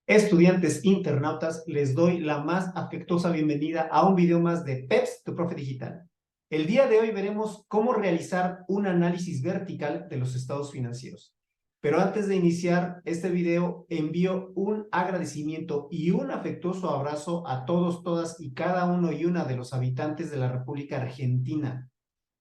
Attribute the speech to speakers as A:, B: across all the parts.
A: Estudiantes internautas, les doy la más afectuosa bienvenida a un video más de PEPS, tu profe digital. El día de hoy veremos cómo realizar un análisis vertical de los estados financieros. Pero antes de iniciar este video, envío un agradecimiento y un afectuoso abrazo a todos, todas y cada uno y una de los habitantes de la República Argentina.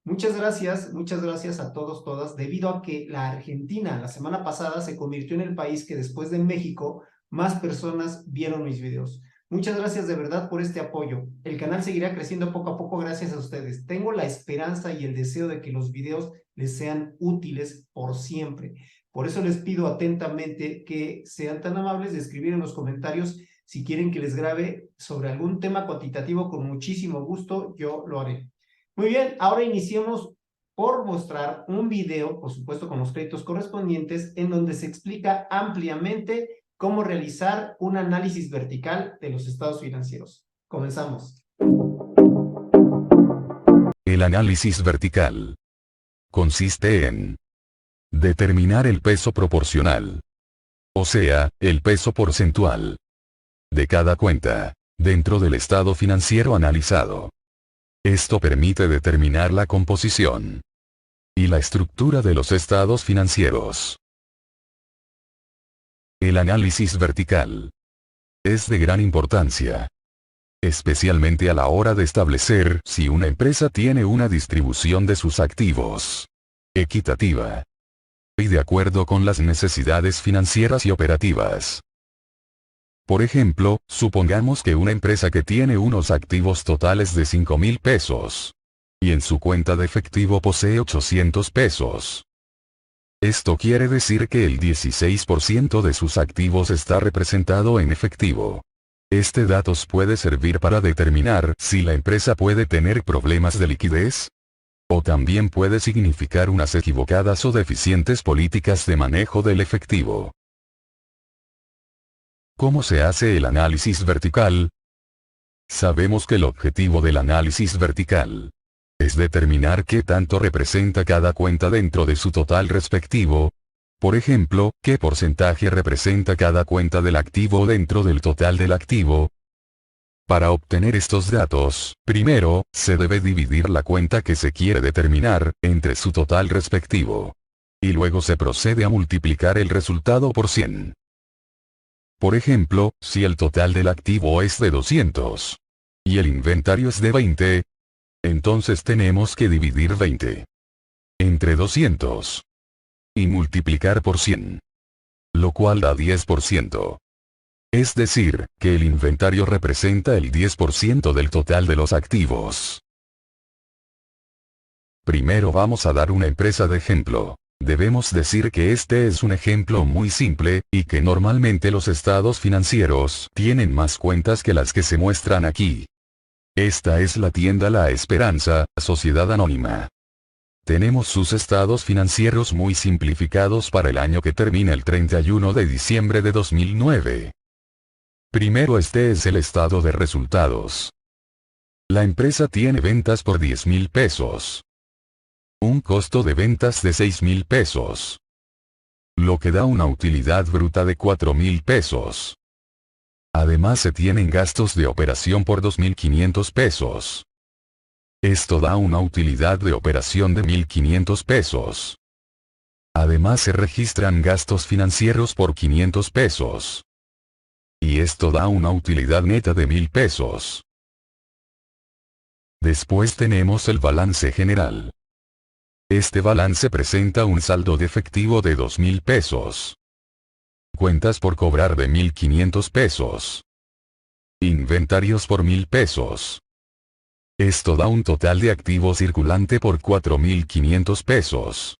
A: Muchas gracias a todos, todas, debido a que la Argentina la semana pasada se convirtió en el país que después de México más personas vieron mis videos. Muchas gracias de verdad por este apoyo. El canal seguirá creciendo poco a poco gracias a ustedes. Tengo la esperanza y el deseo de que los videos les sean útiles por siempre. Por eso les pido atentamente que sean tan amables de escribir en los comentarios si quieren que les grabe sobre algún tema cuantitativo. Con muchísimo gusto yo lo haré. Muy bien, ahora iniciemos por mostrar un video, por supuesto con los créditos correspondientes, en donde se explica ampliamente cómo realizar un análisis vertical de los estados financieros. Comenzamos.
B: El análisis vertical consiste en determinar el peso proporcional, o sea, el peso porcentual, de cada cuenta, dentro del estado financiero analizado. Esto permite determinar la composición y la estructura de los estados financieros. El análisis vertical es de gran importancia, especialmente a la hora de establecer si una empresa tiene una distribución de sus activos equitativa y de acuerdo con las necesidades financieras y operativas. Por ejemplo, supongamos que una empresa que tiene unos activos totales de 5.000 pesos y en su cuenta de efectivo posee 800 pesos. Esto quiere decir que el 16% de sus activos está representado en efectivo. Este dato puede servir para determinar si la empresa puede tener problemas de liquidez, o también puede significar unas equivocadas o deficientes políticas de manejo del efectivo. ¿Cómo se hace el análisis vertical? Sabemos que el objetivo del análisis vertical es determinar qué tanto representa cada cuenta dentro de su total respectivo. Por ejemplo, qué porcentaje representa cada cuenta del activo dentro del total del activo. Para obtener estos datos, primero, se debe dividir la cuenta que se quiere determinar entre su total respectivo. Y luego se procede a multiplicar el resultado por 100. Por ejemplo, si el total del activo es de 200 y el inventario es de 20, entonces tenemos que dividir 20 entre 200 y multiplicar por 100, lo cual da 10%. Es decir, que el inventario representa el 10% del total de los activos. Primero vamos a dar una empresa de ejemplo. Debemos decir que este es un ejemplo muy simple, y que normalmente los estados financieros tienen más cuentas que las que se muestran aquí. Esta es la tienda La Esperanza, Sociedad Anónima. Tenemos sus estados financieros muy simplificados para el año que termina el 31 de diciembre de 2009. Primero, este es el estado de resultados. La empresa tiene ventas por 10.000 pesos. Un costo de ventas de 6.000 pesos. Lo que da una utilidad bruta de 4.000 pesos. Además se tienen gastos de operación por 2.500 pesos. Esto da una utilidad de operación de 1.500 pesos. Además se registran gastos financieros por 500 pesos. Y esto da una utilidad neta de 1.000 pesos. Después tenemos el balance general. Este balance presenta un saldo de efectivo de 2.000 pesos. Cuentas por cobrar de 1.500 pesos. Inventarios por 1.000 pesos. Esto da un total de activo circulante por 4.500 pesos.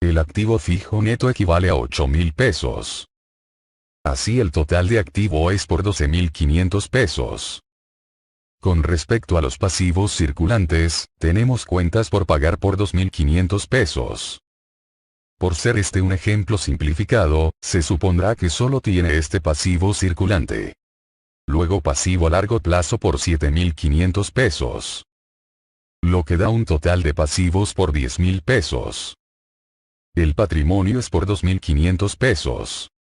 B: El activo fijo neto equivale a 8.000 pesos. Así el total de activo es por 12.500 pesos. Con respecto a los pasivos circulantes, tenemos cuentas por pagar por 2.500 pesos. Por ser este un ejemplo simplificado, se supondrá que solo tiene este pasivo circulante. Luego pasivo a largo plazo por 7.500 pesos. Lo que da un total de pasivos por 10.000 pesos. El patrimonio es por 2.500 pesos.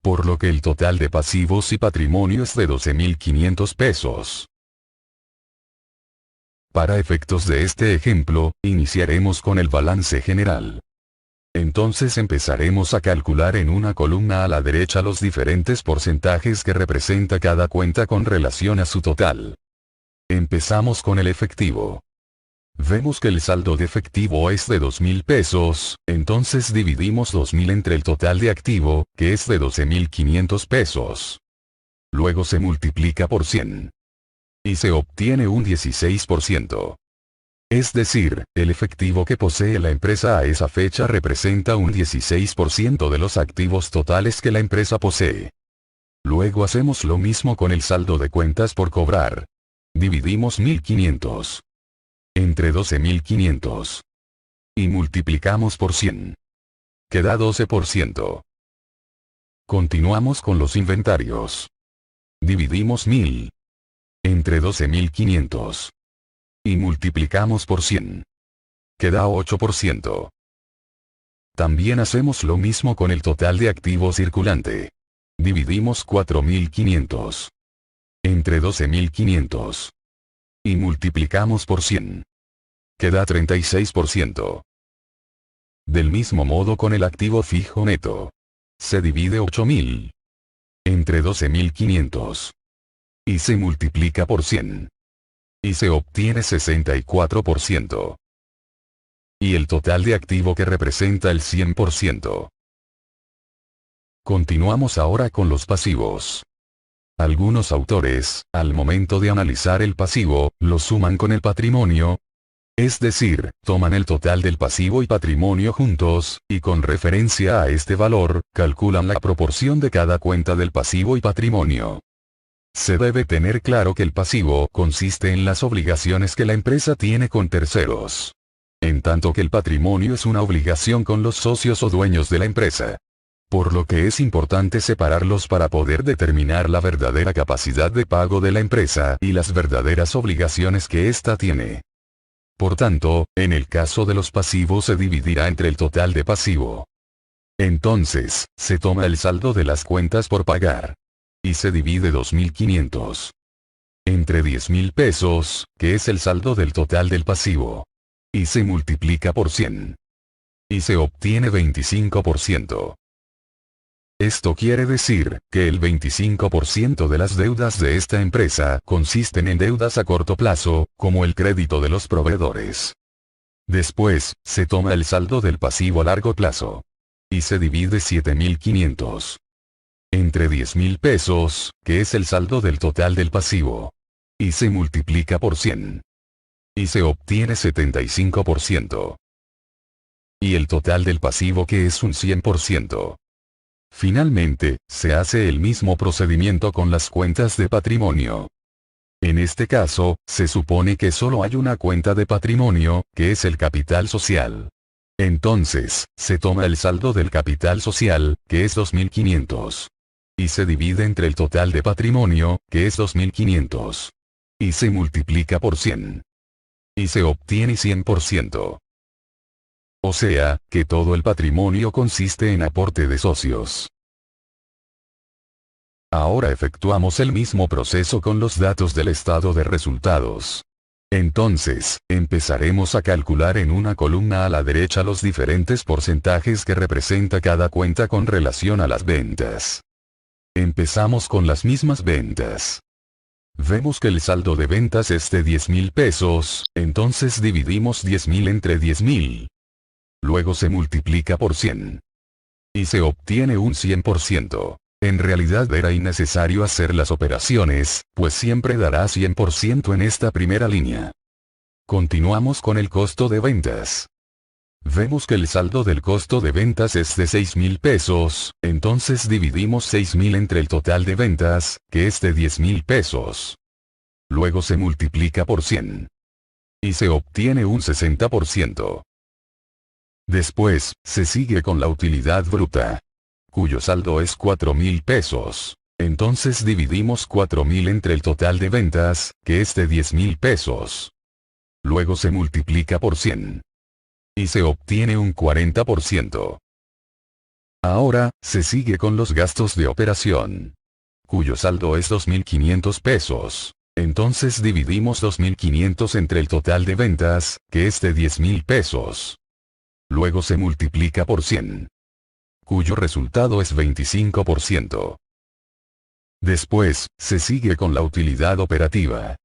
B: por lo que el total de pasivos y patrimonio es de 12.500 pesos. Para efectos de este ejemplo, iniciaremos con el balance general. Entonces empezaremos a calcular en una columna a la derecha los diferentes porcentajes que representa cada cuenta con relación a su total. Empezamos con el efectivo. Vemos que el saldo de efectivo es de 2.000 pesos, entonces dividimos 2.000 entre el total de activo, que es de 12.500 pesos. Luego se multiplica por 100. Y se obtiene un 16%. Es decir, el efectivo que posee la empresa a esa fecha representa un 16% de los activos totales que la empresa posee. Luego hacemos lo mismo con el saldo de cuentas por cobrar. Dividimos 1.500 entre 12.500. Y multiplicamos por 100. Queda 12%. Continuamos con los inventarios. Dividimos 1.000 entre 12.500. Y multiplicamos por 100. Queda 8%. También hacemos lo mismo con el total de activo circulante. Dividimos 4.500 entre 12.500. Y multiplicamos por 100. Queda 36%. Del mismo modo con el activo fijo neto. Se divide 8.000 entre 12.500. Y se multiplica por 100. Y se obtiene 64%. Y el total de activo que representa el 100%. Continuamos ahora con los pasivos. Algunos autores, al momento de analizar el pasivo, lo suman con el patrimonio. Es decir, toman el total del pasivo y patrimonio juntos, y con referencia a este valor, calculan la proporción de cada cuenta del pasivo y patrimonio. Se debe tener claro que el pasivo consiste en las obligaciones que la empresa tiene con terceros. En tanto que el patrimonio es una obligación con los socios o dueños de la empresa. Por lo que es importante separarlos para poder determinar la verdadera capacidad de pago de la empresa y las verdaderas obligaciones que ésta tiene. Por tanto, en el caso de los pasivos se dividirá entre el total de pasivo. Entonces, se toma el saldo de las cuentas por pagar. Y se divide 2.500 entre 10.000 pesos, que es el saldo del total del pasivo. Y se multiplica por 100. Y se obtiene 25%. Esto quiere decir, que el 25% de las deudas de esta empresa consisten en deudas a corto plazo, como el crédito de los proveedores. Después, se toma el saldo del pasivo a largo plazo. Y se divide 7.500 entre 10.000 pesos, que es el saldo del total del pasivo. Y se multiplica por 100. Y se obtiene 75%. Y el total del pasivo que es un 100%. Finalmente, se hace el mismo procedimiento con las cuentas de patrimonio. En este caso, se supone que solo hay una cuenta de patrimonio, que es el capital social. Entonces, se toma el saldo del capital social, que es 2.500. Y se divide entre el total de patrimonio, que es 2.500. Y se multiplica por 100. Y se obtiene 100%. O sea, que todo el patrimonio consiste en aporte de socios. Ahora efectuamos el mismo proceso con los datos del estado de resultados. Entonces, empezaremos a calcular en una columna a la derecha los diferentes porcentajes que representa cada cuenta con relación a las ventas. Empezamos con las mismas ventas. Vemos que el saldo de ventas es de 10.000 pesos, entonces dividimos 10.000 entre 10.000. Luego se multiplica por 100. Y se obtiene un 100%. En realidad era innecesario hacer las operaciones, pues siempre dará 100% en esta primera línea. Continuamos con el costo de ventas. Vemos que el saldo del costo de ventas es de 6.000 pesos, entonces dividimos 6.000 entre el total de ventas, que es de 10.000 pesos. Luego se multiplica por 100. Y se obtiene un 60%. Después, se sigue con la utilidad bruta, cuyo saldo es 4.000 pesos. Entonces dividimos 4.000 entre el total de ventas, que es de 10.000 pesos. Luego se multiplica por 100. Y se obtiene un 40%. Ahora, se sigue con los gastos de operación, cuyo saldo es 2.500 pesos. Entonces dividimos 2.500 entre el total de ventas, que es de 10.000 pesos. Luego se multiplica por 100, cuyo resultado es 25%. Después, se sigue con la utilidad operativa.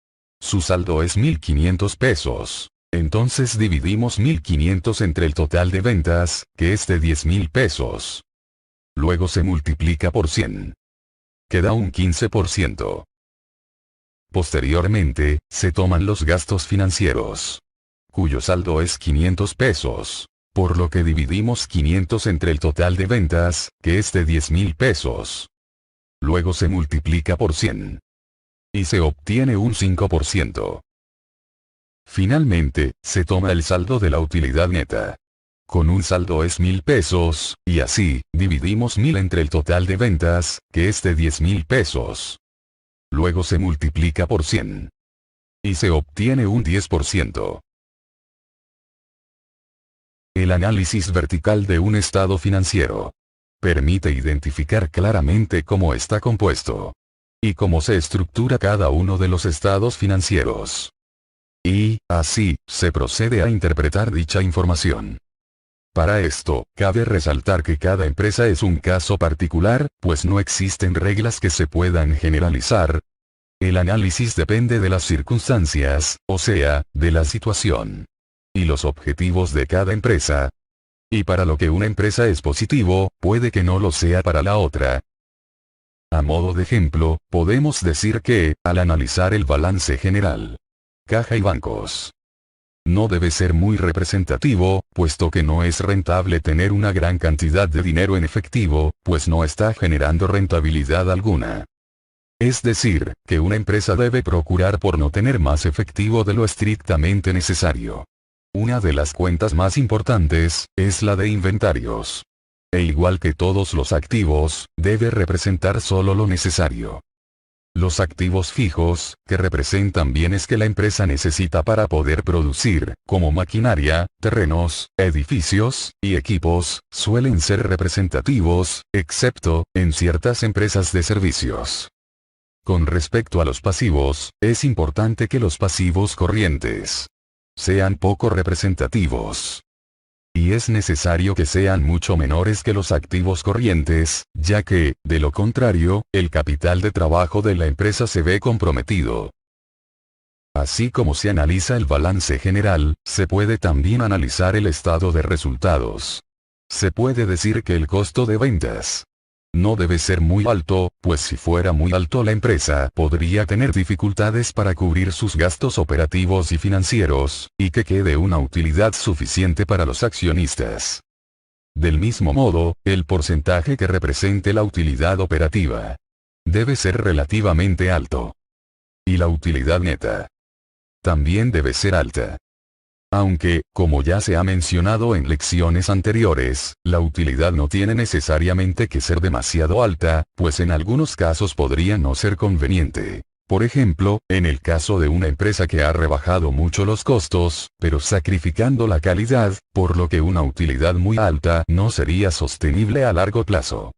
B: Su saldo es 1.500 pesos. Entonces dividimos 1.500 entre el total de ventas, que es de 10.000 pesos. Luego se multiplica por 100. Queda un 15%. Posteriormente, se toman los gastos financieros, cuyo saldo es 500 pesos. Por lo que dividimos 500 entre el total de ventas, que es de 10.000 pesos. Luego se multiplica por 100. Y se obtiene un 5%. Finalmente, se toma el saldo de la utilidad neta. Con un saldo es 1.000 pesos, y así, dividimos 1.000 entre el total de ventas, que es de 10.000 pesos. Luego se multiplica por 100. Y se obtiene un 10%. El análisis vertical de un estado financiero permite identificar claramente cómo está compuesto y cómo se estructura cada uno de los estados financieros. Y, así, se procede a interpretar dicha información. Para esto, cabe resaltar que cada empresa es un caso particular, pues no existen reglas que se puedan generalizar. El análisis depende de las circunstancias, o sea, de la situación y los objetivos de cada empresa. Y para lo que una empresa es positivo, puede que no lo sea para la otra. A modo de ejemplo, podemos decir que, al analizar el balance general, caja y bancos, no debe ser muy representativo, puesto que no es rentable tener una gran cantidad de dinero en efectivo, pues no está generando rentabilidad alguna. Es decir, que una empresa debe procurar por no tener más efectivo de lo estrictamente necesario. Una de las cuentas más importantes, es la de inventarios. E igual que todos los activos, debe representar solo lo necesario. Los activos fijos, que representan bienes que la empresa necesita para poder producir, como maquinaria, terrenos, edificios, y equipos, suelen ser representativos, excepto, en ciertas empresas de servicios. Con respecto a los pasivos, es importante que los pasivos corrientes sean poco representativos. Y es necesario que sean mucho menores que los activos corrientes, ya que, de lo contrario, el capital de trabajo de la empresa se ve comprometido. Así como se analiza el balance general, se puede también analizar el estado de resultados. Se puede decir que el costo de ventas no debe ser muy alto, pues si fuera muy alto la empresa podría tener dificultades para cubrir sus gastos operativos y financieros, y que quede una utilidad suficiente para los accionistas. Del mismo modo, el porcentaje que represente la utilidad operativa debe ser relativamente alto. Y la utilidad neta también debe ser alta. Aunque, como ya se ha mencionado en lecciones anteriores, la utilidad no tiene necesariamente que ser demasiado alta, pues en algunos casos podría no ser conveniente. Por ejemplo, en el caso de una empresa que ha rebajado mucho los costos, pero sacrificando la calidad, por lo que una utilidad muy alta no sería sostenible a largo plazo.